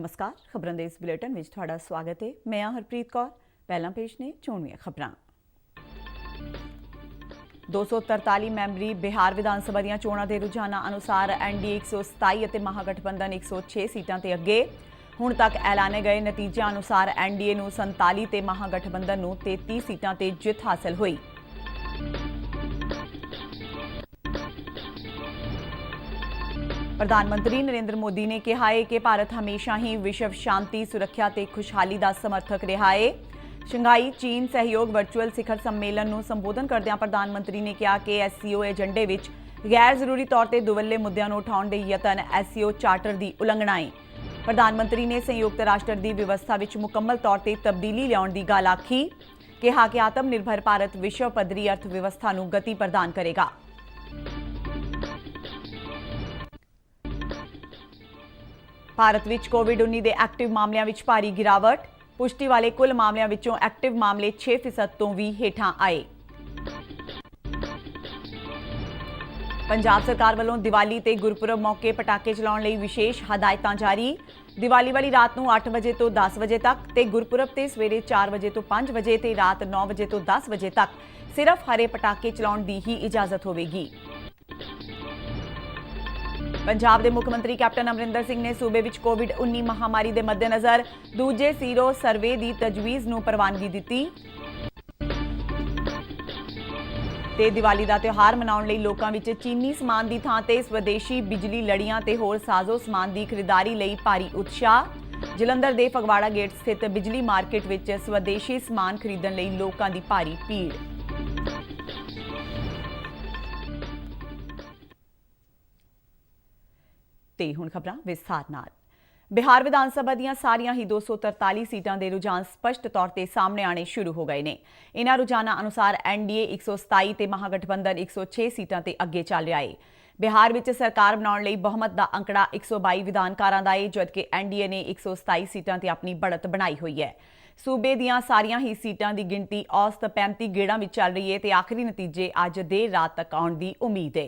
नमस्कार, खबरों के इस बुलेटिन में तुहाडा स्वागत है। मैं हाँ हरप्रीत कौर। पहला पेश ने चोणवीआं खबरां। 243 मैंबरी बिहार विधानसभा ਦੀਆਂ ਚੋਣਾਂ ਦੇ ਰੁਝਾਨਾਂ ਅਨੁਸਾਰ ਐਨਡੀਏ 127 ਅਤੇ ਮਹਾਗਠਬੰਧਨ 106 ਸੀਟਾਂ ਤੇ ਅੱਗੇ। ਹੁਣ ਤੱਕ ਐਲਾਨੇ ਗਏ ਨਤੀਜਿਆਂ ਅਨੁਸਾਰ ਐਨਡੀਏ ਨੂੰ 47 ਤੇ ਮਹਾਗਠਬੰਧਨ ਨੂੰ 33 ਸੀਟਾਂ ਤੇ ਜਿੱਤ ਹਾਸਲ ਹੋਈ। प्रधानमंत्री नरेंद्र मोदी ने कहा है कि भारत हमेशा ही विश्व शांति, सुरक्षा ते खुशहाली का समर्थक रहा है। शंघाई चीन सहयोग वर्चुअल शिखर सम्मेलन ਨੂੰ ਸੰਬੋਧਨ ਕਰਦਿਆਂ प्रधानमंत्री ने कहा कि एससीओ एजेंडे ਵਿੱਚ गैर ਜ਼ਰੂਰੀ ਤੌਰ ਤੇ ਦੁਵੱਲੇ ਮੁੱਦਿਆਂ ਨੂੰ ਉਠਾਉਣ ਦੇ ਯਤਨ एससीओ ਚਾਰਟਰ ਦੀ ਉਲੰਘਣਾ ਹੈ। प्रधानमंत्री ने संयुक्त राष्ट्र ਦੀ ਵਿਵਸਥਾ ਵਿੱਚ ਮੁਕੰਮਲ ਤੌਰ ਤੇ ਤਬਦੀਲੀ ਲਿਆਉਣ ਦੀ ਗੱਲ ਆਖੀ। ਕਿਹਾ ਕਿ ਆਤਮ ਨਿਰਭਰ ਭਾਰਤ ਵਿਸ਼ਵ ਪੱਧਰੀ ਅਰਥ ਵਿਵਸਥਾ ਨੂੰ ਗਤੀ ਪ੍ਰਦਾਨ ਕਰੇਗਾ। ਭਾਰਤ ਵਿੱਚ ਕੋਵਿਡ-19 ਦੇ ਐਕਟਿਵ ਮਾਮਲਿਆਂ ਵਿੱਚ ਭਾਰੀ ਗਿਰਾਵਟ। ਪੁਸ਼ਟੀ ਵਾਲੇ ਕੁੱਲ ਮਾਮਲਿਆਂ ਵਿੱਚੋਂ ਐਕਟਿਵ ਮਾਮਲੇ 6% ਤੋਂ ਵੀ ਹੇਠਾਂ ਆਏ। ਪੰਜਾਬ ਸਰਕਾਰ ਵੱਲੋਂ ਦੀਵਾਲੀ ਤੇ ਗੁਰਪੁਰਬ ਮੌਕੇ ਪਟਾਕੇ ਚਲਾਉਣ ਲਈ ਵਿਸ਼ੇਸ਼ ਹਦਾਇਤਾਂ ਜਾਰੀ। ਦੀਵਾਲੀ ਵਾਲੀ ਰਾਤ ਨੂੰ 8 ਵਜੇ ਤੋਂ 10 ਵਜੇ ਤੱਕ ਤੇ ਗੁਰਪੁਰਬ ਤੇ ਸਵੇਰੇ 4 ਵਜੇ ਤੋਂ 5 ਵਜੇ ਤੇ ਰਾਤ 9 ਵਜੇ ਤੋਂ 10 ਵਜੇ ਤੱਕ ਸਿਰਫ ਹਰੇ ਪਟਾਕੇ ਚਲਾਉਣ ਦੀ ਹੀ ਇਜਾਜ਼ਤ ਹੋਵੇਗੀ। पंजाब के मुख्यमंत्री कैप्टन अमरिंदर सिंह ने सूबे विच कोविड-19 महामारी के मद्देनज़र दूजे सीरो सर्वे की तजवीज़ नूं प्रवानगी दी। दिवाली का त्यौहार मनाउण लई लोकां विच चीनी समान की थां ते स्वदेशी बिजली लड़ियां ते होर साजो समान की खरीदारी लई भारी उत्साह। जलंधर के फगवाड़ा गेट स्थित बिजली मार्केट विच स्वदेशी समान खरीदण लई लोकां की भारी भीड़। ਤੇ ਹੁਣ ਖਬਰਾਂ ਵਿਸਥਾਰ ਨਾਲ। ਬਿਹਾਰ ਵਿਧਾਨ ਸਭਾ ਦੀਆਂ ਸਾਰੀਆਂ ਹੀ 243 ਸੀਟਾਂ ਦੇ ਰੁਝਾਨ ਸਪਸ਼ਟ ਤੌਰ ਤੇ ਸਾਹਮਣੇ ਆਣੇ ਸ਼ੁਰੂ ਹੋ ਗਏ ਨੇ। ਇਨ੍ਹਾਂ ਰੁਝਾਨਾਂ ਅਨੁਸਾਰ ਐਨਡੀਏ 127 ਤੇ ਮਹਾਗਠਬੰਧਨ 106 ਸੀਟਾਂ ਤੇ ਅੱਗੇ ਚੱਲ ਰਿਹਾ ਹੈ। ਬਿਹਾਰ ਵਿੱਚ ਸਰਕਾਰ ਬਣਾਉਣ ਲਈ ਬਹੁਮਤ ਦਾ ਅੰਕੜਾ 122 ਵਿਧਾਨਕਾਰਾਂ ਦਾ ਹੈ, ਜਦਕਿ ਐਨਡੀਏ ਨੇ 127 ਸੀਟਾਂ ਤੇ ਆਪਣੀ ਬੜਤ ਬਣਾਈ ਹੋਈ ਹੈ। ਸੂਬੇ ਦੀਆਂ ਸਾਰੀਆਂ ਹੀ ਸੀਟਾਂ ਦੀ ਗਿਣਤੀ ਔਸਤ 35 ਗੇੜਾਂ ਵਿੱਚ ਚੱਲ ਰਹੀ ਹੈ ਤੇ ਆਖਰੀ ਨਤੀਜੇ ਅੱਜ ਦੇਰ ਰਾਤ ਤੱਕ ਆਉਣ ਦੀ ਉਮੀਦ ਹੈ।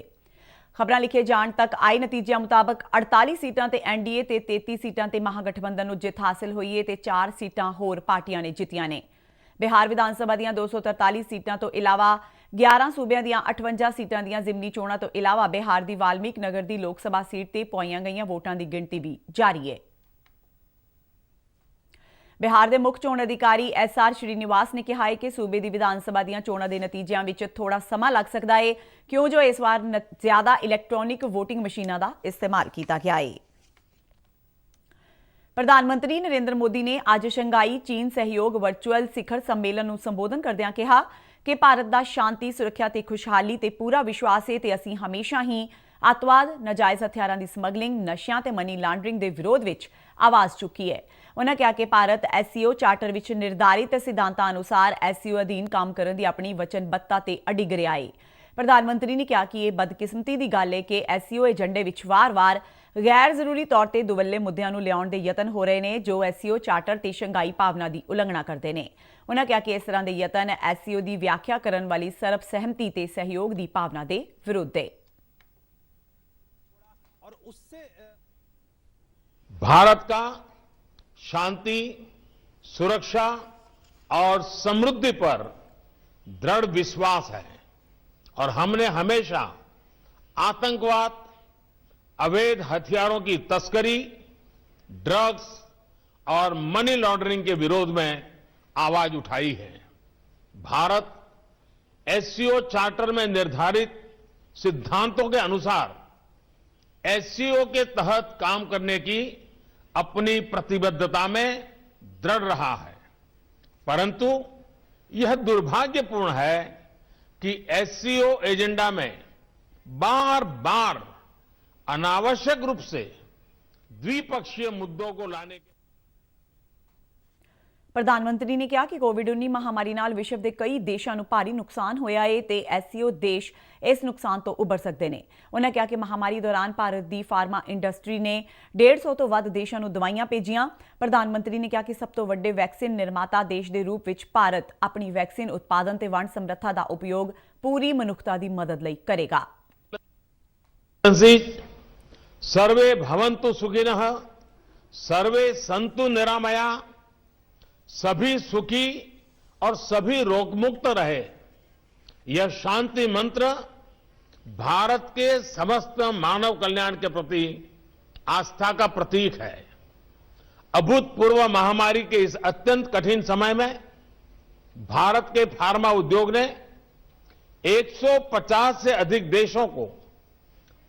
खबरां लिखे जाण तक आए नतीजों मुताबक 48 सीटां ते एनडीए ते 33 सीटां ते महागठबंधन नूं जित हासिल हुई है ते 4 सीटां होर पार्टियां ने जित्तियां ने। बिहार विधान सभा दीआं 243 सीटां तो इलावा 11 सूबियां दीआं 58 सीटां दीआं जिमनी चोणां तो इलावा बिहार दी वाल्मीक नगर दी लोक सभा सीट ते पाईआं गईआं वोटां दी गिणती भी जारी है। बिहार के मुख्य चोण अधिकारी SR श्रीनिवास ने कहा है कि सूबे की विधान सभा ਦੀਆਂ ਚੋਣਾਂ ਦੇ ਨਤੀਜਿਆਂ ਵਿੱਚ ਥੋੜਾ ਸਮਾਂ ਲੱਗ ਸਕਦਾ ਹੈ, ਕਿਉਂ ਜੋ ਇਸ ਵਾਰ ਜ਼ਿਆਦਾ ਇਲੈਕਟ੍ਰੋਨਿਕ ਵੋਟਿੰਗ ਮਸ਼ੀਨਾਂ ਦਾ ਇਸਤੇਮਾਲ ਕੀਤਾ ਗਿਆ ਹੈ। प्रधानमंत्री नरेंद्र मोदी ने आज शंघाई चीन सहयोग वर्चुअल शिखर सम्मेलन ਨੂੰ ਸੰਬੋਧਨ ਕਰਦਿਆਂ ਕਿਹਾ ਕਿ ਭਾਰਤ ਦਾ ਸ਼ਾਂਤੀ, ਸੁਰੱਖਿਆ ਤੇ ਖੁਸ਼ਹਾਲੀ ਤੇ ਪੂਰਾ ਵਿਸ਼ਵਾਸ ਹੈ ਤੇ ਅਸੀਂ ਹਮੇਸ਼ਾ ਹੀ ਅੱਤਵਾਦ, ਨਾਜਾਇਜ਼ ਹਥਿਆਰਾਂ ਦੀ ਸਮਗਲਿੰਗ, ਨਸ਼ਿਆਂ ਤੇ ਮਨੀ ਲਾਂਡਰਿੰਗ ਦੇ ਵਿਰੋਧ ਵਿੱਚ ਆਵਾਜ਼ ਚੁੱਕੀ ਹੈ। उन्होंने कहा कि भारत एससीओ चार्टर विच निर्धारित सिद्धांतां अनुसार एससीओ अधीन काम करने की अपनी वचनबद्धता ते अडिग रहा है। प्रधानमंत्री ने कहा कि यह बदकिस्मती की गल है कि एससीओ एजेंडे विच वार-वार गैर जरूरी तौर पर दुवल्ले मुद्दों को लियाउण के यतन हो रहे हैं जो एससीओ चार्टर ते शंघाई भावना की उलंघना करते हैं। उन्होंने कहा कि इस तरह के यतन एससीओ की व्याख्या करने वाली सर्वसहमति ते सहयोग की भावना के विरुद्ध है। और उससे भारत का शांति, सुरक्षा और समृद्धि पर दृढ़ विश्वास है और हमने हमेशा आतंकवाद, अवैध हथियारों की तस्करी, ड्रग्स और मनी लॉन्ड्रिंग के विरोध में आवाज उठाई है। भारत एससीओ चार्टर में निर्धारित सिद्धांतों के अनुसार एससीओ के तहत काम करने की अपनी प्रतिबद्धता में दृढ़ रहा है, परंतु यह दुर्भाग्यपूर्ण है कि एससीओ एजेंडा में बार बार अनावश्यक रूप से द्विपक्षीय मुद्दों को लाने के। प्रधानमंत्री ने कहा कि कोविड-19 महामारी नाल विश्व के कई देशों को भारी नुकसान होया है ते एससीओ देश इस नुकसान तो उभर सकते हैं। उन्होंने कहा कि महामारी दौरान भारत की फार्मा इंडस्ट्री ने 150 तो वध देशों को दवाइयां भेजियां। प्रधानमंत्री ने कहा कि सब तो वड्डे वैक्सीन निर्माता देश के रूप में भारत अपनी वैक्सीन उत्पादन ते वंड समर्था का उपयोग पूरी मनुखता की मदद लई करेगा। सर्वे भवन्तु सुखिनः सर्वे संतु निरामया, सभी सुखी और सभी रोगमुक्त रहे, यह शांति मंत्र भारत के समस्त मानव कल्याण के प्रति आस्था का प्रतीक है। अभूतपूर्व महामारी के इस अत्यंत कठिन समय में भारत के फार्मा उद्योग ने 150 से अधिक देशों को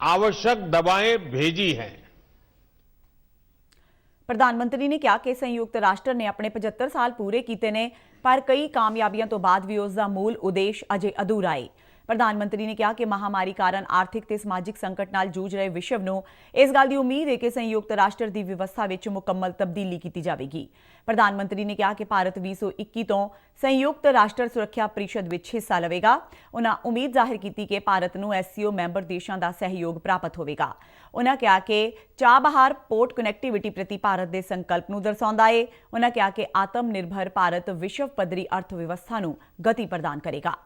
आवश्यक दवाएं भेजी हैं। ਪ੍ਰਧਾਨ ਮੰਤਰੀ ਨੇ ਕਿਹਾ ਕਿ ਸੰਯੁਕਤ ਰਾਸ਼ਟਰ ਨੇ ਆਪਣੇ 75 ਸਾਲ ਪੂਰੇ ਕੀਤੇ ਨੇ, ਪਰ ਕਈ ਕਾਮਯਾਬੀਆਂ ਤੋਂ ਬਾਅਦ ਵੀ ਉਸ ਦਾ ਮੂਲ ਉਦੇਸ਼ ਅਜੇ ਅਧੂਰਾ ਹੈ। ਪ੍ਰਧਾਨ ਮੰਤਰੀ ਨੇ ਕਿਹਾ ਕਿ ਮਹਾਮਾਰੀ ਕਾਰਨ ਆਰਥਿਕ ਤੇ ਸਮਾਜਿਕ ਸੰਕਟ ਨਾਲ ਜੂਝ ਰਹੇ ਵਿਸ਼ਵ ਨੂੰ ਇਸ ਗੱਲ ਦੀ ਉਮੀਦ ਹੈ ਕਿ ਸੰਯੁਕਤ ਰਾਸ਼ਟਰ ਦੀ ਵਿਵਸਥਾ ਵਿੱਚ ਮੁਕੰਮਲ ਤਬਦੀਲੀ ਕੀਤੀ ਜਾਵੇਗੀ। ਪ੍ਰਧਾਨ ਮੰਤਰੀ ਨੇ ਕਿਹਾ ਕਿ ਭਾਰਤ 2021 ਤੋਂ ਸੰਯੁਕਤ ਰਾਸ਼ਟਰ ਸੁਰੱਖਿਆ ਪਰਿਸ਼ਦ ਵਿੱਚ ਹਿੱਸਾ ਲਵੇਗਾ। ਉਨ੍ਹਾਂ ਉਮੀਦ ਜ਼ਾਹਿਰ ਕੀਤੀ ਕਿ ਭਾਰਤ ਨੂੰ ਐਸਸੀਓ ਮੈਂਬਰ ਦੇਸ਼ਾਂ ਦਾ ਸਹਿਯੋਗ ਪ੍ਰਾਪਤ ਹੋਵੇਗਾ। ਉਨ੍ਹਾਂ ਕਿਹਾ ਕਿ ਚਾਬਹਾਰ ਪੋਰਟ ਕਨੈਕਟੀਵਿਟੀ ਪ੍ਰਤੀ ਭਾਰਤ ਦੇ ਸੰਕਲਪ ਨੂੰ ਦਰਸਾਉਂਦਾ ਹੈ। ਉਨ੍ਹਾਂ ਕਿਹਾ ਕਿ ਆਤਮ ਨਿਰਭਰ ਭਾਰਤ ਵਿਸ਼ਵ ਪੱਧਰੀ ਅਰਥ ਵਿਵਸਥਾ ਨੂੰ ਗਤੀ ਪ੍ਰਦਾਨ ਕਰੇਗਾ।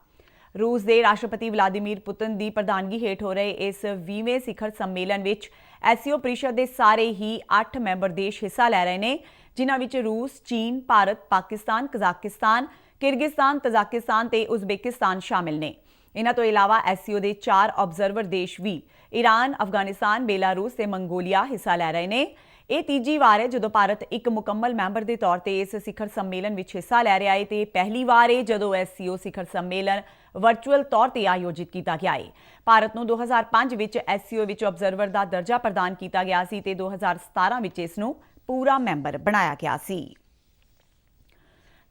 रूस के राष्ट्रपति व्लादिमीर पुतिन की प्रधानगी हेठ हो रहे इस 20वें शिखर सम्मेलन में एससीओ परिषद के सारे ही 8 मैंबर देश हिस्सा लै रहे हैं, जिन्हां विच रूस, चीन, Bharat, Pakistan, Kazakhstan, Kyrgyzstan, Tajikistan ते उज़बेकिस्तान शामिल ने। इन्हां तो इलावा एससीओ के 4 ऑबजरवर देश भी ईरान, अफगानिस्तान, बेलारूस ते मंगोलिया हिस्सा लै रहे हैं। ਇਹ ਤੀਜੀ ਵਾਰ ਹੈ ਜਦੋਂ ਭਾਰਤ ਇੱਕ ਮੁਕੰਮਲ ਮੈਂਬਰ ਦੇ ਤੌਰ ਤੇ ਇਸ ਸਿਖਰ ਸੰਮੇਲਨ ਵਿੱਚ ਹਿੱਸਾ ਲੈ ਰਿਹਾ ਹੈ ਤੇ ਪਹਿਲੀ ਵਾਰ ਹੈ ਜਦੋਂ ਐਸਸੀਓ ਸਿਖਰ ਸੰਮੇਲਨ ਵਰਚੁਅਲ ਤੌਰ ਤੇ ਆਯੋਜਿਤ ਕੀਤਾ ਗਿਆ ਹੈ। ਭਾਰਤ ਨੂੰ 2005 ਵਿੱਚ ਐਸਸੀਓ ਵਿੱਚ ਆਬਜ਼ਰਵਰ ਦਾ ਦਰਜਾ ਪ੍ਰਦਾਨ ਕੀਤਾ ਗਿਆ ਸੀ ਤੇ 2017 ਵਿੱਚ ਇਸ ਨੂੰ ਪੂਰਾ ਮੈਂਬਰ ਬਣਾਇਆ ਗਿਆ ਸੀ।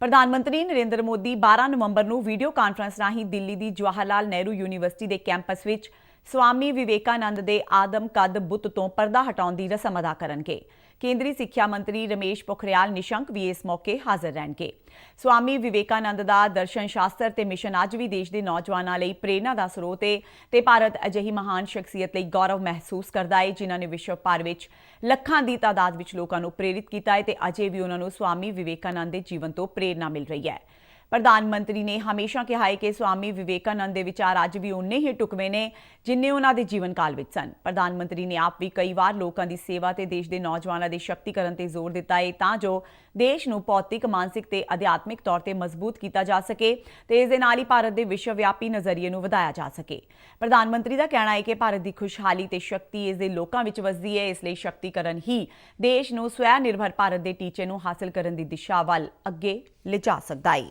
ਪ੍ਰਧਾਨ-ਮੰਤਰੀ ਨਰਿੰਦਰ ਮੋਦੀ 12 ਨਵੰਬਰ ਨੂੰ ਵੀਡੀਓ ਕਾਨਫਰੰਸ ਰਾਹੀਂ ਦਿੱਲੀ ਦੀ ਜਵਾਹਰ ਲਾਲ ਨਹਿਰੂ ਯੂਨੀਵਰਸਿਟੀ ਦੇ ਕੈਂਪਸ ਵਿੱਚ स्वामी विवेकानंद के आदम कद बुत तो पर्दा हटाने की रस्म अदा करनगे। केंद्रीय सिक्ख्या मंत्री रमेश पोखरियाल निशंक भी इस मौके हाजिर रहणगे। स्वामी विवेकानंद का दर्शन शास्त्र ते मिशन अज भी देश के नौजवानों लई प्रेरणा का स्रोत है ते भारत अजिही महान शख्सियत लई गौरव महसूस करता है जिन्हां ने विश्व भर विच ਲੱਖਾਂ ਦੀ ਤਾਦਾਦ ਵਿੱਚ ਲੋਕਾਂ ਨੂੰ ਪ੍ਰੇਰਿਤ ਕੀਤਾ ਹੈ ਤੇ ਅਜੇ ਵੀ ਉਹਨਾਂ ਨੂੰ स्वामी विवेकानंद ਦੇ ਜੀਵਨ ਤੋਂ ਪ੍ਰੇਰਨਾ ਮਿਲ ਰਹੀ ਹੈ। ਪ੍ਰਧਾਨ-ਮੰਤਰੀ ਨੇ ਹਮੇਸ਼ਾ ਕਿਹਾ ਹੈ ਕਿ स्वामी विवेकानंद ਦੇ ਵਿਚਾਰ ਅੱਜ ਵੀ ਉਨੇ ਹੀ ਟੁਕਵੇਂ ਨੇ ਜਿੰਨੇ ਉਹਨਾਂ ਦੇ ਜੀਵਨ ਕਾਲ ਵਿੱਚ ਸਨ। ਪ੍ਰਧਾਨ-ਮੰਤਰੀ ਨੇ ਆਪ ਵੀ ਕਈ ਵਾਰ ਲੋਕਾਂ ਦੀ ਸੇਵਾ ਤੇ ਦੇਸ਼ ਦੇ ਨੌਜਵਾਨਾਂ ਦੇ ਸ਼ਕਤੀਕਰਨ ਤੇ ਜ਼ੋਰ ਦਿੱਤਾ ਹੈ ਤਾਂ ਜੋ ਦੇਸ਼ ਨੂੰ ਭੌਤਿਕ, ਮਾਨਸਿਕ ਤੇ ਅਧਿਆਤਮਿਕ ਤੌਰ ਤੇ ਮਜ਼ਬੂਤ ਕੀਤਾ ਜਾ ਸਕੇ ਤੇ ਇਸ ਦੇ ਨਾਲ ਹੀ ਭਾਰਤ ਦੇ ਵਿਸ਼ਵਵਿਆਪੀ ਨਜ਼ਰੀਏ ਨੂੰ ਵਧਾਇਆ ਜਾ ਸਕੇ। ਪ੍ਰਧਾਨ-ਮੰਤਰੀ ਦਾ ਕਹਿਣਾ ਹੈ ਕਿ ਭਾਰਤ ਦੀ ਖੁਸ਼ਹਾਲੀ ਤੇ ਸ਼ਕਤੀ ਇਸ ਦੇ ਲੋਕਾਂ ਵਿੱਚ ਵਸਦੀ ਹੈ, ਇਸ ਲਈ ਸ਼ਕਤੀਕਰਨ ਹੀ ਦੇਸ਼ ਨੂੰ ਸਵੈ ਨਿਰਭਰ ਭਾਰਤ ਦੇ ਟੀਚੇ ਨੂੰ ਹਾਸਲ ਕਰਨ ਦੀ ਦਿਸ਼ਾ ਵੱਲ ਅੱਗੇ ਲਿਜਾ ਸਕਦਾ ਹੈ।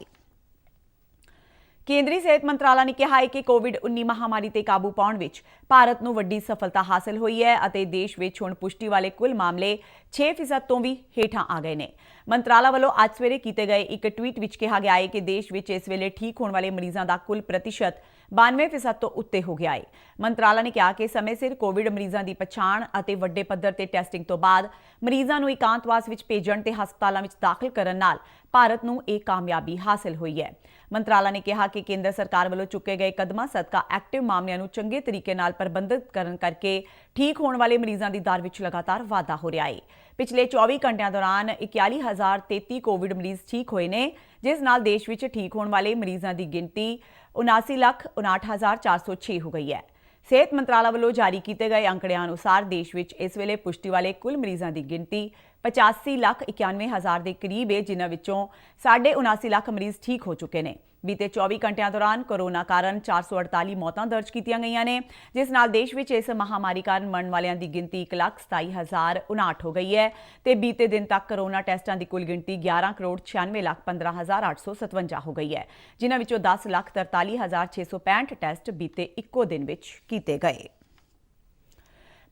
ਕੇਂਦਰੀ ਸਿਹਤ ਮੰਤਰਾਲਾ ਨੇ ਕਿਹਾ ਹੈ ਕਿ ਕੋਵਿਡ-19 ਮਹਾਮਾਰੀ ਤੇ ਕਾਬੂ ਪਾਉਣ ਵਿੱਚ ਭਾਰਤ ਨੂੰ ਵੱਡੀ ਸਫਲਤਾ ਹਾਸਲ ਹੋਈ ਹੈ ਅਤੇ ਦੇਸ਼ ਵਿੱਚ ਹੁਣ ਪੁਸ਼ਟੀ ਵਾਲੇ ਕੁੱਲ ਮਾਮਲੇ 6% ਤੋਂ ਵੀ ਹੇਠਾਂ ਆ ਗਏ ਨੇ। ਮੰਤਰਾਲਾ ਵੱਲੋਂ ਅੱਜ ਸਵੇਰੇ ਕੀਤੇ ਗਏ ਇੱਕ ਟਵੀਟ ਵਿੱਚ ਕਿਹਾ ਗਿਆ ਹੈ ਕਿ ਦੇਸ਼ ਵਿੱਚ ਇਸ ਵੇਲੇ ਠੀਕ ਹੋਣ ਵਾਲੇ ਮਰੀਜ਼ਾਂ ਦਾ ਕੁੱਲ ਪ੍ਰਤੀਸ਼ਤ 92% ਤੋਂ ਉੱਤੇ ਹੋ ਗਿਆ ਹੈ। ਮੰਤਰਾਲਾ ਨੇ ਕਿਹਾ ਕਿ ਸਮੇਂ ਸਿਰ ਕੋਵਿਡ ਮਰੀਜ਼ਾਂ ਦੀ ਪਛਾਣ ਅਤੇ ਵੱਡੇ ਪੱਧਰ ਤੇ ਟੈਸਟਿੰਗ ਤੋਂ ਬਾਅਦ ਮਰੀਜ਼ਾਂ ਨੂੰ ਇਕਾਂਤਵਾਸ ਵਿੱਚ ਭੇਜਣ ਤੇ ਹਸਪਤਾਲਾਂ ਵਿੱਚ ਦਾਖਲ ਕਰਨ ਨਾਲ ਭਾਰਤ ਨੂੰ ਇਹ ਕਾਮਯਾਬੀ ਹਾਸਲ ਹੋਈ ਹੈ। ਮੰਤਰਾਲਾ ਨੇ ਕਿਹਾ ਕਿ ਕੇਂਦਰ ਸਰਕਾਰ ਵੱਲੋਂ ਚੁੱਕੇ ਗਏ ਕਦਮਾਂ ਸਦਕਾ ਐਕਟਿਵ ਮਾਮਲਿਆਂ ਨੂੰ ਚੰਗੇ ਤਰੀਕੇ ਨਾਲ ਪ੍ਰਬੰਧਿਤ ਕਰਨ ਕਰਕੇ ਠੀਕ ਹੋਣ ਵਾਲੇ ਮਰੀਜ਼ਾਂ ਦੀ ਦਰ ਵਿੱਚ ਲਗਾਤਾਰ ਵਾਧਾ ਹੋ ਰਿਹਾ ਹੈ। ਪਿਛਲੇ 24 ਘੰਟਿਆਂ ਦੌਰਾਨ 41,033 ਕੋਵਿਡ ਮਰੀਜ਼ ਠੀਕ ਹੋਏ ਨੇ, ਜਿਸ ਨਾਲ ਦੇਸ਼ ਵਿੱਚ ਠੀਕ ਹੋਣ ਵਾਲੇ ਮਰੀਜ਼ਾਂ ਦੀ ਗਿਣਤੀ 79,59,406 ਹੋ ਗਈ ਹੈ। ਸਿਹਤ ਮੰਤਰਾਲਾ ਵੱਲੋਂ ਜਾਰੀ ਕੀਤੇ ਗਏ ਅੰਕੜਿਆਂ ਅਨੁਸਾਰ ਦੇਸ਼ ਵਿੱਚ ਇਸ ਵੇਲੇ ਪੁਸ਼ਟੀ ਵਾਲੇ ਕੁੱਲ ਮਰੀਜ਼ਾਂ ਦੀ ਗਿਣਤੀ 85,91,000 ਦੇ ਕਰੀਬ ਹੈ, ਜਿਨ੍ਹਾਂ ਵਿੱਚੋਂ 79 ਲੱਖ ਮਰੀਜ਼ ਠੀਕ ਹੋ ਚੁੱਕੇ ਨੇ। ਬੀਤੇ 24 ਘੰਟਿਆਂ ਦੌਰਾਨ ਕੋਰੋਨਾ ਕਾਰਨ 448 ਮੌਤਾਂ ਦਰਜ ਕੀਤੀਆਂ ਗਈਆਂ ਨੇ, ਜਿਸ ਨਾਲ ਦੇਸ਼ ਵਿੱਚ ਇਸ ਮਹਾਮਾਰੀ ਕਾਰਨ ਮਰਨ ਵਾਲਿਆਂ ਦੀ ਗਿਣਤੀ 1,27,059 ਹੋ ਗਈ ਹੈ ਤੇ ਬੀਤੇ ਦਿਨ ਤੱਕ ਕੋਰੋਨਾ ਟੈਸਟਾਂ ਦੀ ਕੁੱਲ ਗਿਣਤੀ 11,96,15,857 ਹੋ ਗਈ ਹੈ, ਜਿਨ੍ਹਾਂ ਵਿੱਚੋਂ 10,43,665 ਟੈਸਟ ਬੀਤੇ ਇੱਕੋ ਦਿਨ ਵਿੱਚ ਕੀਤੇ ਗਏ।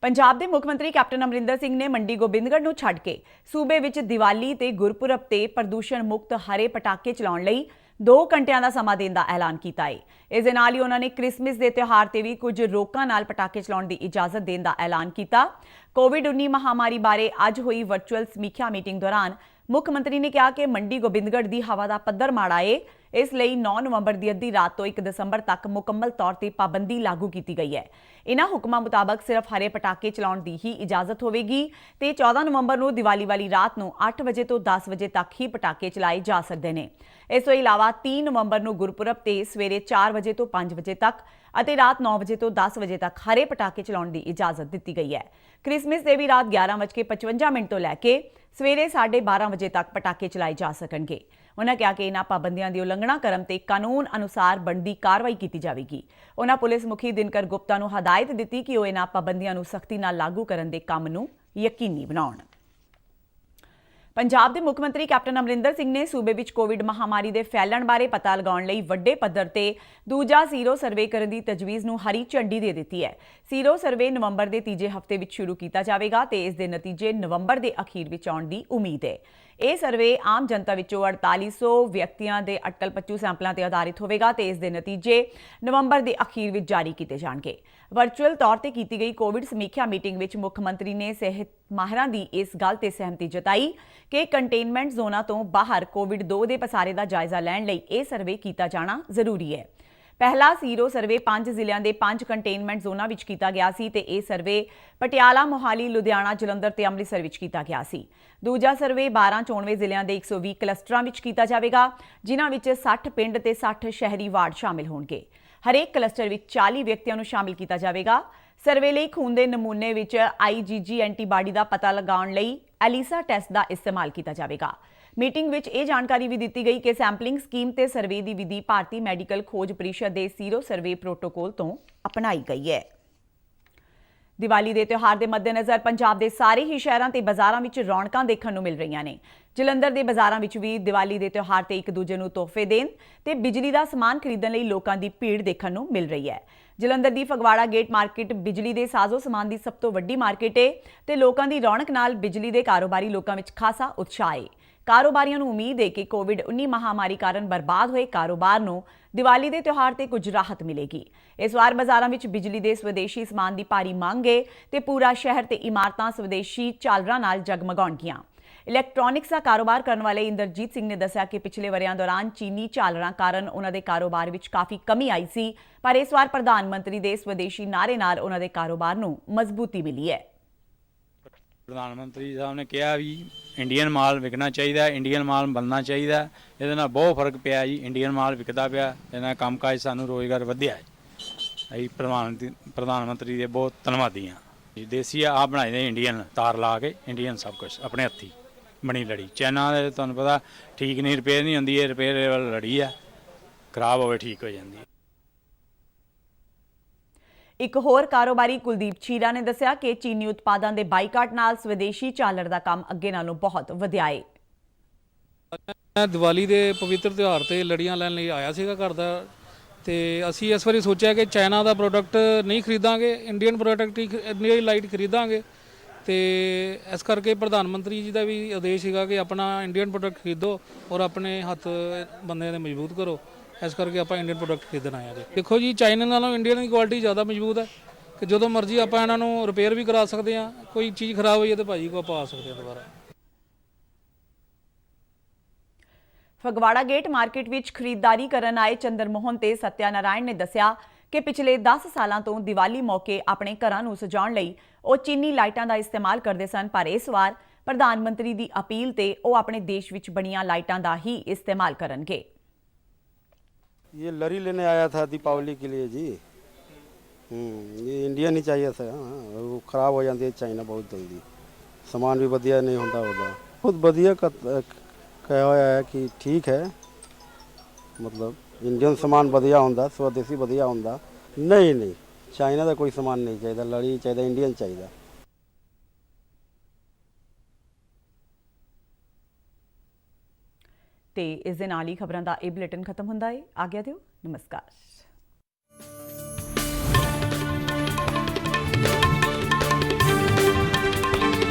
ਪੰਜਾਬ ਦੇ ਮੁੱਖ ਮੰਤਰੀ ਕੈਪਟਨ ਅਮਰਿੰਦਰ ਸਿੰਘ ਨੇ ਮੰਡੀ ਗੋਬਿੰਦਗੜ੍ਹ ਨੂੰ ਛੱਡ ਕੇ ਸੂਬੇ ਵਿੱਚ ਦੀਵਾਲੀ ਤੇ ਗੁਰਪੁਰਬ ਤੇ ਪ੍ਰਦੂਸ਼ਣ ਮੁਕਤ ਹਰੇ ਪਟਾਕੇ ਚਲਾਉਣ ਲਈ 2 ਘੰਟਿਆਂ ਦਾ ਸਮਾਂ ਦੇਣ ਦਾ ਐਲਾਨ ਕੀਤਾ ਹੈ। ਇਸ ਦੇ ਨਾਲ ਹੀ ਉਹਨਾਂ ਨੇ ਕ੍ਰਿਸਮਸ ਦੇ ਤਿਉਹਾਰ ਤੇ ਵੀ ਕੁਝ ਰੋਕਾਂ ਨਾਲ ਪਟਾਕੇ ਚਲਾਉਣ ਦੀ ਇਜਾਜ਼ਤ ਦੇਣ ਦਾ ਐਲਾਨ ਕੀਤਾ। ਕੋਵਿਡ-19 ਮਹਾਮਾਰੀ ਬਾਰੇ ਅੱਜ ਹੋਈ ਵਰਚੁਅਲ ਸਮੀਖਿਆ ਮੀਟਿੰਗ ਦੌਰਾਨ ਮੁੱਖ ਮੰਤਰੀ ਨੇ ਕਿਹਾ ਕਿ ਮੰਡੀ ਗੋਬਿੰਦਗੜ੍ਹ ਦੀ ਹਵਾ ਦਾ ਪੱਧਰ ਮਾੜਾ ਹੈ, ਇਸ ਲਈ 9 ਨਵੰਬਰ ਦੀ ਅੱਧੀ ਰਾਤ ਤੋਂ 1 ਦਸੰਬਰ ਤੱਕ ਮੁਕੰਮਲ ਤੌਰ ਤੇ ਪਾਬੰਦੀ ਲਾਗੂ ਕੀਤੀ ਗਈ ਹੈ। ਇਨ੍ਹਾਂ ਹੁਕਮਾਂ ਮੁਤਾਬਕ ਸਿਰਫ ਹਰੇ ਪਟਾਕੇ ਚਲਾਉਣ ਦੀ ਹੀ ਇਜਾਜ਼ਤ ਹੋਵੇਗੀ ਤੇ 14 ਨਵੰਬਰ ਨੂੰ ਦੀਵਾਲੀ ਵਾਲੀ ਰਾਤ ਨੂੰ 8 ਵਜੇ ਤੋਂ 10 ਵਜੇ ਤੱਕ ਹੀ ਪਟਾਕੇ ਚਲਾਏ ਜਾ ਸਕਦੇ ਨੇ। ਇਸ ਤੋਂ ਇਲਾਵਾ 3 ਨਵੰਬਰ ਨੂੰ ਗੁਰਪੁਰਬ ਤੇ ਸਵੇਰੇ 4 ਵਜੇ ਤੋਂ 5 ਵਜੇ ਤੱਕ ਅਤੇ ਰਾਤ 9 ਵਜੇ ਤੋਂ 10 ਵਜੇ ਤੱਕ ਹਰੇ ਪਟਾਕੇ ਚਲਾਉਣ ਦੀ ਇਜਾਜ਼ਤ ਦਿੱਤੀ ਗਈ ਹੈ। ਕ੍ਰਿਸਮਸ क्रिसमस ते भी रात 11:55 ਤੋਂ ਲੈ ਕੇ ਸਵੇਰੇ 12:30 ਵਜੇ ਤੱਕ ਪਟਾਕੇ ਚਲਾਏ ਜਾ ਸਕਣਗੇ। ਉਹਨਾਂ ਕਿਹਾ ਕਿ ਇਹਨਾਂ ਪਾਬੰਦੀਆਂ ਦੀ ਉਲੰਘਣਾ ਕਰਨ ਤੇ ਕਾਨੂੰਨ ਅਨੁਸਾਰ ਬਣਦੀ ਕਾਰਵਾਈ ਕੀਤੀ ਜਾਵੇਗੀ। ਉਹਨਾਂ ਪੁਲਿਸ ਮੁਖੀ ਦਿਨਕਰ ਗੁਪਤਾ ਨੂੰ ਹਦਾਇਤ ਦਿੱਤੀ ਕਿ ਉਹ ਇਹਨਾਂ ਪਾਬੰਦੀਆਂ ਨੂੰ ਸਖਤੀ ਨਾਲ ਲਾਗੂ ਕਰਨ ਦੇ ਕੰਮ ਨੂੰ ਯਕੀਨੀ ਬਣਾਉਣ। ਪੰਜਾਬ ਦੇ ਮੁੱਖ ਮੰਤਰੀ ਕੈਪਟਨ ਅਮਰਿੰਦਰ ਸਿੰਘ ਨੇ ਸੂਬੇ ਵਿੱਚ ਕੋਵਿਡ ਮਹਾਮਾਰੀ ਦੇ ਫੈਲਣ ਬਾਰੇ ਪਤਾ ਲਗਾਉਣ ਲਈ ਵੱਡੇ ਪੱਧਰ ਤੇ ਦੂਜਾ ਸੀਰੋ ਸਰਵੇ ਕਰਨ ਦੀ ਤਜਵੀਜ਼ ਨੂੰ ਹਰੀ ਝੰਡੀ ਦੇ ਦਿੱਤੀ ਹੈ। ਸੀਰੋ ਸਰਵੇ ਨਵੰਬਰ ਦੇ ਤੀਜੇ ਹਫ਼ਤੇ ਵਿੱਚ ਸ਼ੁਰੂ ਕੀਤਾ ਜਾਵੇਗਾ ਤੇ ਇਸ ਦੇ ਨਤੀਜੇ ਨਵੰਬਰ ਦੇ ਅਖੀਰ ਵਿੱਚ ਆਉਣ ਦੀ ਉਮੀਦ ਹੈ। ਇਹ ਸਰਵੇ ਆਮ ਜਨਤਾ ਵਿੱਚੋਂ 4800 ਵਿਅਕਤੀਆਂ ਦੇ ਅਟਕਲ-ਪੱਚੂ ਸੈਂਪਲਾਂ ਤੇ ਆਧਾਰਿਤ ਹੋਵੇਗਾ ਤੇ ਇਸ ਦੇ ਨਤੀਜੇ ਨਵੰਬਰ ਦੇ ਅਖੀਰ ਵਿੱਚ ਜਾਰੀ ਕੀਤੇ ਜਾਣਗੇ। ਵਰਚੁਅਲ ਤੌਰ ਤੇ ਕੀਤੀ ਗਈ ਕੋਵਿਡ ਸਮੀਖਿਆ ਮੀਟਿੰਗ ਵਿੱਚ ਮੁੱਖ ਮੰਤਰੀ ਨੇ ਸਿਹਤ ਮਾਹਿਰਾਂ ਦੀ ਇਸ ਗੱਲ ਤੇ ਸਹਿਮਤੀ ਜਤਾਈ ਕਿ ਕੰਟੇਨਮੈਂਟ ਜ਼ੋਨਾਂ ਤੋਂ ਬਾਹਰ ਕੋਵਿਡ-2 ਦੇ ਪਸਾਰੇ ਦਾ ਜਾਇਜ਼ਾ ਲੈਣ ਲਈ ਇਹ ਸਰਵੇ ਕੀਤਾ ਜਾਣਾ ਜ਼ਰੂਰੀ ਹੈ। ਪਹਿਲਾ ਸੀਰੋ ਸਰਵੇ 5 ਜ਼ਿਲ੍ਹਿਆਂ ਦੇ 5 ਕੰਟੇਨਮੈਂਟ ਜ਼ੋਨਾਂ ਵਿੱਚ ਕੀਤਾ ਗਿਆ ਸੀ ਤੇ ਇਹ ਸਰਵੇ ਪਟਿਆਲਾ, ਮੋਹਾਲੀ, ਲੁਧਿਆਣਾ, ਜਲੰਧਰ ਤੇ ਅੰਮ੍ਰਿਤਸਰ ਵਿੱਚ ਕੀਤਾ ਗਿਆ ਸੀ। ਦੂਜਾ ਸਰਵੇ 12 ਚੋਣਵੇਂ ਜ਼ਿਲ੍ਹਿਆਂ ਦੇ 120 ਕਲਸਟਰਾਂ ਵਿੱਚ ਕੀਤਾ ਜਾਵੇਗਾ, ਜਿਨ੍ਹਾਂ ਵਿੱਚ 60 ਪਿੰਡ ਤੇ 60 ਸ਼ਹਿਰੀ ਵਾਰਡ ਸ਼ਾਮਿਲ ਹੋਣਗੇ। ਹਰੇਕ ਕਲਸਟਰ ਵਿੱਚ 40 ਵਿਅਕਤੀਆਂ ਨੂੰ ਸ਼ਾਮਿਲ ਕੀਤਾ ਜਾਵੇਗਾ। ਸਰਵੇ ਲਈ ਖੂਨ ਦੇ ਨਮੂਨੇ ਵਿੱਚ IgG ਐਂਟੀਬਾਡੀ ਦਾ ਪਤਾ ਲਗਾਉਣ ਲਈ ਐਲੀਸਾ ਟੈਸਟ ਦਾ ਇਸਤੇਮਾਲ ਕੀਤਾ ਜਾਵੇਗਾ। ਮੀਟਿੰਗ ਵਿੱਚ ਇਹ ਜਾਣਕਾਰੀ ਵੀ ਦਿੱਤੀ ਗਈ ਕਿ ਸੈਂਪਲਿੰਗ ਸਕੀਮ ਤੇ ਸਰਵੇ ਦੀ ਵਿਧੀ ਭਾਰਤੀ ਮੈਡੀਕਲ ਖੋਜ ਪ੍ਰੀਸ਼ਦ ਦੇ ਸੀਰੋ ਸਰਵੇ ਪ੍ਰੋਟੋਕੋਲ ਤੋਂ ਅਪਣਾਈ ਗਈ ਹੈ। ਦੀਵਾਲੀ ਦੇ ਤਿਉਹਾਰ ਦੇ ਮੱਦੇਨਜ਼ਰ ਪੰਜਾਬ ਦੇ ਸਾਰੇ ਹੀ ਸ਼ਹਿਰਾਂ ਤੇ ਬਾਜ਼ਾਰਾਂ ਵਿੱਚ ਰੌਣਕਾਂ ਦੇਖਣ ਨੂੰ ਮਿਲ ਰਹੀਆਂ ਨੇ। ਜਲੰਧਰ ਦੇ ਬਾਜ਼ਾਰਾਂ ਵਿੱਚ ਵੀ ਦੀਵਾਲੀ ਦੇ ਤਿਉਹਾਰ ਤੇ ਇੱਕ ਦੂਜੇ ਨੂੰ ਤੋਹਫੇ ਦੇਣ ਤੇ ਬਿਜਲੀ ਦਾ ਸਮਾਨ ਖਰੀਦਣ ਲਈ ਲੋਕਾਂ ਦੀ ਭੀੜ ਦੇਖਣ ਨੂੰ ਮਿਲ ਰਹੀ ਹੈ। ਜਲੰਧਰ ਦੀ ਫਗਵਾੜਾ ਗੇਟ ਮਾਰਕੀਟ ਬਿਜਲੀ ਦੇ ਸਾਜ਼ੋ ਸਮਾਨ ਦੀ ਸਭ ਤੋਂ ਵੱਡੀ ਮਾਰਕੀਟ ਹੈ ਤੇ ਲੋਕਾਂ ਦੀ ਰੌਣਕ ਨਾਲ ਬਿਜਲੀ ਦੇ ਕਾਰੋਬਾਰੀ ਲੋਕਾਂ ਵਿੱਚ ਖਾਸਾ ਉਤਸ਼ਾਹ ਹੈ। ਕਾਰੋਬਾਰੀਆਂ ਨੂੰ ਉਮੀਦ ਹੈ ਕਿ ਕੋਵਿਡ-19 ਮਹਾਮਾਰੀ ਕਾਰਨ ਬਰਬਾਦ ਹੋਏ ਕਾਰੋਬਾਰ ਨੂੰ ਦੀਵਾਲੀ ਦੇ ਤਿਉਹਾਰ ਤੇ ਕੁਝ ਰਾਹਤ ਮਿਲੇਗੀ। ਇਸ ਵਾਰ ਬਾਜ਼ਾਰਾਂ ਵਿੱਚ ਬਿਜਲੀ ਦੇ ਸਵਦੇਸ਼ੀ ਸਮਾਨ ਦੀ ਭਾਰੀ ਮੰਗ ਹੈ ਤੇ ਪੂਰਾ ਸ਼ਹਿਰ ਤੇ ਇਮਾਰਤਾਂ ਸਵਦੇਸ਼ੀ ਝਾਲਰਾਂ ਨਾਲ ਜਗਮਗਾਉਣਗੀਆਂ। ਇਲੈਕਟ੍ਰੋਨਿਕਸ ਦਾ ਕਾਰੋਬਾਰ ਕਰਨ ਵਾਲੇ ਇੰਦਰਜੀਤ ਸਿੰਘ ਨੇ ਦੱਸਿਆ ਕਿ ਪਿਛਲੇ ਵਰ੍ਹਿਆਂ ਦੌਰਾਨ ਚੀਨੀ ਝਾਲਰਾਂ ਕਾਰਨ ਉਹਨਾਂ ਦੇ ਕਾਰੋਬਾਰ ਵਿੱਚ ਕਾਫੀ ਕਮੀ ਆਈ ਸੀ, ਪਰ ਇਸ ਵਾਰ ਪ੍ਰਧਾਨ ਮੰਤਰੀ ਦੇ ਸਵਦੇਸ਼ੀ ਨਾਅਰੇ ਨਾਲ ਉਹਨਾਂ ਦੇ ਕਾਰੋਬਾਰ ਨੂੰ ਮਜ਼ਬੂਤੀ ਮਿਲੀ ਹੈ। ਪ੍ਰਧਾਨ ਮੰਤਰੀ ਸਾਹਿਬ ਨੇ ਕਿਹਾ ਵੀ ਇੰਡੀਅਨ ਮਾਲ ਵਿਕਣਾ ਚਾਹੀਦਾ, ਇੰਡੀਅਨ ਮਾਲ ਬਣਨਾ ਚਾਹੀਦਾ। ਇਹਦੇ ਨਾਲ ਬਹੁਤ ਫਰਕ ਪਿਆ ਜੀ, ਇੰਡੀਅਨ ਮਾਲ ਵਿਕਦਾ ਪਿਆ, ਇਹਦੇ ਨਾਲ ਕੰਮਕਾਜ ਸਾਨੂੰ ਰੋਜ਼ਗਾਰ ਵਧਿਆ ਹੈ। ਅਸੀਂ ਪ੍ਰਧਾਨ ਮੰਤਰੀ ਦੇ ਬਹੁਤ ਧੰਨਵਾਦੀ ਹਾਂ। ਦੇਸੀ ਆਪ ਬਣਾਏ ਨੇ ਇੰਡੀਅਨ ਤਾਰ ਲਾ ਕੇ, ਇੰਡੀਅਨ ਸਭ ਕੁਛ ਆਪਣੇ ਹੱਥੀ ਬਣੀ ਲੜੀ। ਚਾਈਨਾ ਦੇ ਤੁਹਾਨੂੰ ਪਤਾ ਠੀਕ ਨਹੀਂ, ਰਿਪੇਅਰ ਨਹੀਂ ਹੁੰਦੀ, ਇਹ ਰਿਪੇਅਰ ਵਾਲੀ ਲੜੀ ਆ, ਖਰਾਬ ਹੋਵੇ ਠੀਕ ਹੋ ਜਾਂਦੀ ਹੈ। ਇੱਕ ਹੋਰ ਕਾਰੋਬਾਰੀ ਕੁਲਦੀਪ ਚੀਰਾ ਨੇ ਦੱਸਿਆ ਕਿ ਚੀਨੀ ਉਤਪਾਦਾਂ ਦੇ ਬਾਈਕਾਟ ਨਾਲ ਸਵਦੇਸ਼ੀ ਝਾਲਰ ਦਾ ਕੰਮ ਅੱਗੇ ਨਾਲੋਂ ਬਹੁਤ ਵਧਿਆ ਹੈ। ਮੈਂ ਦੀਵਾਲੀ ਦੇ ਪਵਿੱਤਰ ਤਿਉਹਾਰ ਤੇ ਲੜੀਆਂ ਲੈਣ ਲਈ ਆਇਆ ਸੀਗਾ ਘਰ ਦਾ, ਤੇ ਅਸੀਂ ਇਸ ਵਾਰੀ ਸੋਚਿਆ ਕਿ ਚਾਈਨਾ ਦਾ ਪ੍ਰੋਡਕਟ ਨਹੀਂ ਖਰੀਦਾਂਗੇ, ਇੰਡੀਅਨ ਪ੍ਰੋਡਕਟ ਹੀ ਇੰਡੀਅਨ ਲਾਈਟ ਖਰੀਦਾਂਗੇ। ਤੇ ਇਸ ਕਰਕੇ ਪ੍ਰਧਾਨ ਮੰਤਰੀ ਜੀ ਦਾ ਵੀ ਆਦੇਸ਼ ਸੀਗਾ ਕਿ ਆਪਣਾ ਇੰਡੀਅਨ ਪ੍ਰੋਡਕਟ ਖਰੀਦੋ ਔਰ ਆਪਣੇ ਹੱਥ ਬੰਦੇ ਦੇ ਮਜ਼ਬੂਤ ਕਰੋ। ਇਸ ਕਰਕੇ ਆਪਾਂ ਇੰਡੀਅਨ ਪ੍ਰੋਡਕਟ ਖਰੀਦਣ ਆਏ ਹਾਂ। ਦੇਖੋ ਜੀ, ਚਾਈਨਾ ਨਾਲੋਂ ਇੰਡੀਅਨ ਦੀ ਕੁਆਲਿਟੀ ਜ਼ਿਆਦਾ ਮਜ਼ਬੂਤ ਹੈ ਕਿ ਜਦੋਂ ਮਰਜ਼ੀ ਆਪਾਂ ਇਹਨਾਂ ਨੂੰ ਰਿਪੇਅਰ ਵੀ ਕਰਾ ਸਕਦੇ ਹਾਂ। ਕੋਈ ਚੀਜ਼ ਖਰਾਬ ਹੋਈ ਹੈ ਤਾਂ ਭਾਜੀ ਕੋ ਆਪਾਂ ਆ ਸਕਦੇ ਹਾਂ ਦੁਬਾਰਾ। ਫਗਵਾੜਾ ਗੇਟ ਮਾਰਕੀਟ ਵਿੱਚ ਖਰੀਦਦਾਰੀ ਕਰਨ ਆਏ ਚੰਦਰ ਮੋਹਨ ਤੇ ਸਤਿਆ ਨਾਰਾਇਣ ਨੇ ਦੱਸਿਆ ਕਿ ਪਿਛਲੇ 10 ਸਾਲਾਂ ਤੋਂ ਦੀਵਾਲੀ ਮੌਕੇ ਆਪਣੇ ਘਰਾਂ ਨੂੰ ਸਜਾਉਣ ਲਈ ਉਹ ਚੀਨੀ ਲਾਈਟਾਂ ਦਾ ਇਸਤੇਮਾਲ ਕਰਦੇ ਸਨ, ਪਰ ਇਸ ਵਾਰ ਪ੍ਰਧਾਨ ਮੰਤਰੀ ਦੀ ਅਪੀਲ ਤੇ ਉਹ ਆਪਣੇ ਦੇਸ਼ ਵਿੱਚ ਬਣੀਆਂ ਲਾਈਟਾਂ ਦਾ ਹੀ ਇਸਤੇਮਾਲ ਕਰਨਗੇ। ये लरी लेने आया था दीपावली के लिए जी। ये इंडियन ही चाहिए था। वो खराब हो जाती है चाइना बहुत जल्दी, समान भी वधिया नहीं होता होता। बहुत वधिया कहा होया है कि ठीक है, मतलब इंडियन समान वधिया होंदा, स्वदेशी वधिया होंदा। नहीं चाइना का कोई समान नहीं चाहिए, लड़ी चाहिए, इंडियन चाहिए। ਤੇ ਇਸ ਦੇ ਨਾਲ ਹੀ ਖਬਰਾਂ ਦਾ ਇਹ ਬੁਲੇਟਿਨ ਖਤਮ ਹੁੰਦਾ ਹੈ। ਆਗਿਆ ਦਿਓ, ਨਮਸਕਾਰ।